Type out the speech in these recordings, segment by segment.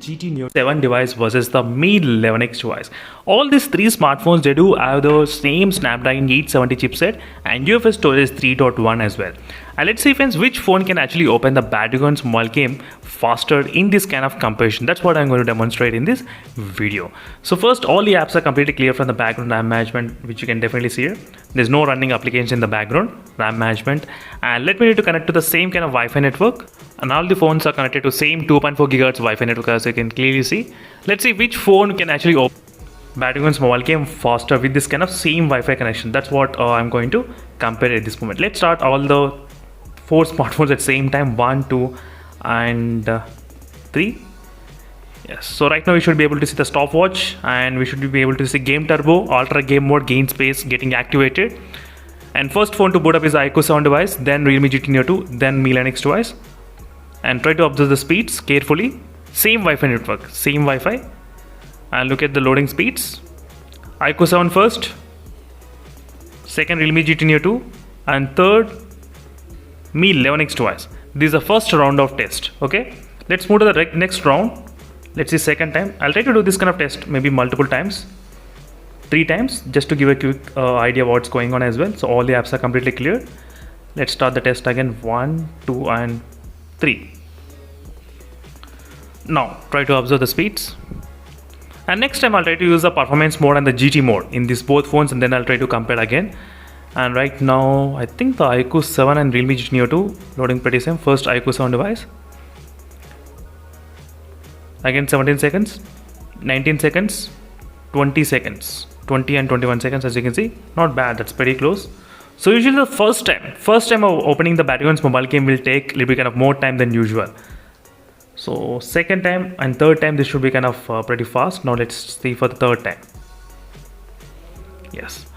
GT Neo 7 device versus the Mi 11X device. All these three smartphones, they do have the same Snapdragon 870 chipset and UFS storage 3.1 as well. And let's see friends, which phone can actually open the Battlegrounds mobile game faster in this kind of comparison. That's what I'm going to demonstrate in this video. So first, all the apps are completely clear from the background RAM management, which you can definitely see here. There's no running applications in the background, RAM management. And let me need to connect to the same kind of Wi-Fi network. And all the phones are connected to same 2.4 GHz Wi-Fi network, as you can clearly see. Let's see which phone can actually open Battlegrounds mobile game faster with this kind of same Wi-Fi connection. That's what I'm going to compare at this moment. Let's start all the 4 smartphones at the same time, 1, 2 and 3. Yes, so right now we should be able to see the stopwatch, and we should be able to see game turbo, ultra game mode, gain space getting activated. And first phone to boot up is the iQOO 7 device, then Realme GT Neo 2, then Mi 11X device. And try to observe the speeds carefully. Same Wi-Fi network, same Wi-Fi. And look at the loading speeds. iQOO 7 first, second Realme GT Neo 2, and third Mi 11X device. This is the first round of test. Okay, let's move to the next round. Let's see second time. I'll try to do this kind of test maybe multiple times, 3 times, just to give a quick idea of what's going on as well. So all the apps are completely clear. Let's start the test again. 1, 2 and 3. Now try to observe the speeds. And next time I'll try to use the performance mode and the GT mode in these both phones, and then I'll try to compare again. And right now I think the iQOO 7 and Realme GT Neo 2 loading pretty same. First iQOO 7 device. Again 17 seconds, 19 seconds, 20 seconds, 20 and 21 seconds, as you can see. Not bad, that's pretty close. So usually the first time of opening the Battlegrounds mobile game will take a little bit kind of more time than usual. So second time and third time this should be kind of pretty fast. Now let's see for the third time. Yes.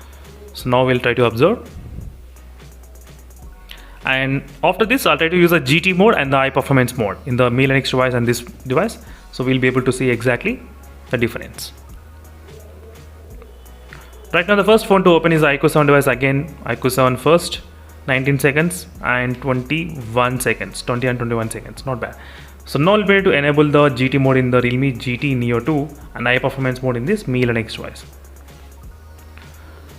So now we'll try to observe. And after this I'll try to use a GT mode and the high performance mode in the Mi 11X device and this device. So we'll be able to see exactly the difference. Right now the first phone to open is the iQOO 7 device. Again iQOO 7 first, 19 seconds and 21 seconds, 20 and 21 seconds, not bad. So now we'll be able to enable the GT mode in the Realme GT Neo 2 and high performance mode in this Mi 11X device.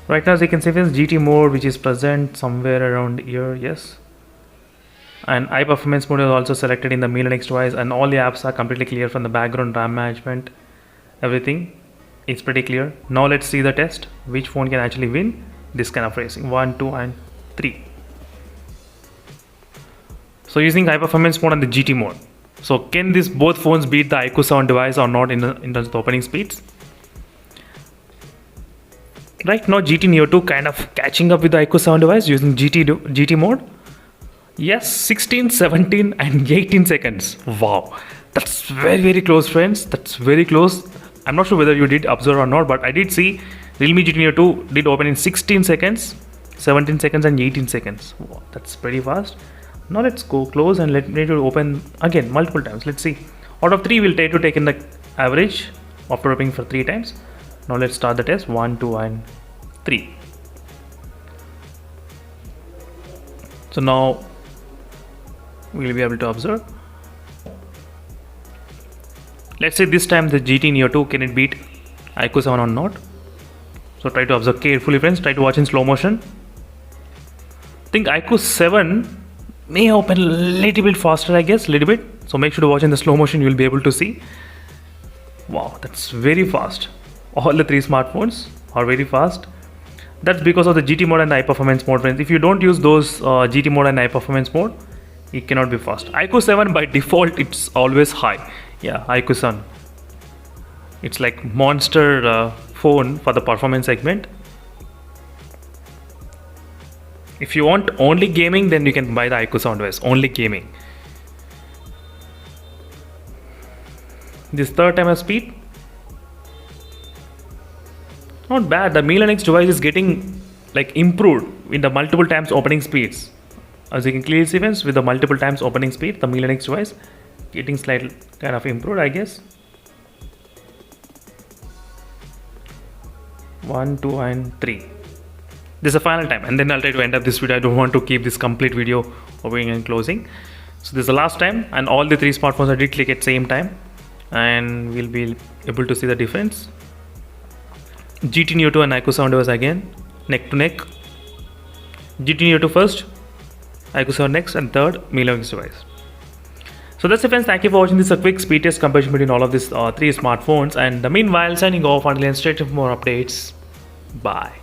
Right now as you can see this GT mode, which is present somewhere around here, yes. And high performance mode is also selected in the Mi 11X device, and all the apps are completely clear from the background, RAM management, everything is pretty clear. Now let's see the test, which phone can actually win this kind of racing. 1, 2 and 3. So using high performance mode and the GT mode. So can these both phones beat the iQOO 7 device or not in terms of the opening speeds? Right now GT Neo 2 kind of catching up with the iQOO 7 device using GT mode. Yes, 16, 17 and 18 seconds. Wow, that's very close friends. That's very close. I'm not sure whether you did observe or not, but I did see Realme GT Neo 2 did open in 16 seconds, 17 seconds and 18 seconds. Wow, that's pretty fast. Now let's go close and let me open again multiple times. Let's see. Out of 3 we'll try to take in the average after opening for 3 times. Now let's start the test. 1, 2 and 3. So now we'll be able to observe. Let's say this time the GT Neo 2, can it beat iQOO 7 or not? So try to observe carefully friends, try to watch in slow motion. I think iQOO 7 may open a little bit faster, I guess, little bit. So make sure to watch in the slow motion, you will be able to see. Wow, that's very fast. All the 3 smartphones are very fast. That's because of the GT mode and the high performance mode friends. If you don't use those GT mode and high performance mode, it cannot be fast. iQOO 7 by default it's always high. Yeah, iQOO 7, it's like monster phone for the performance segment. If you want only gaming, then you can buy the iQOO 7 device, only gaming. This third time of speed, not bad. The Mi 11X device is getting like improved in the multiple times opening speeds. As you can clearly see friends, with the multiple times opening speed, the Mi 11X device getting slightly kind of improved, I guess. 1, 2 and 3. This is the final time, and then I'll try to end up this video. I don't want to keep this complete video opening and closing. So this is the last time, and all the 3 smartphones I did click at same time. and we'll be able to see the difference. GT Neo 2 and IQ 7 device again, neck to neck. GT Neo 2 first, IQ 7 next, and third Mi 11 device. So that's it, friends. Thank you for watching this quick speed test comparison between all of these three smartphones. And meanwhile, signing off until then, stay tuned for more updates. Bye.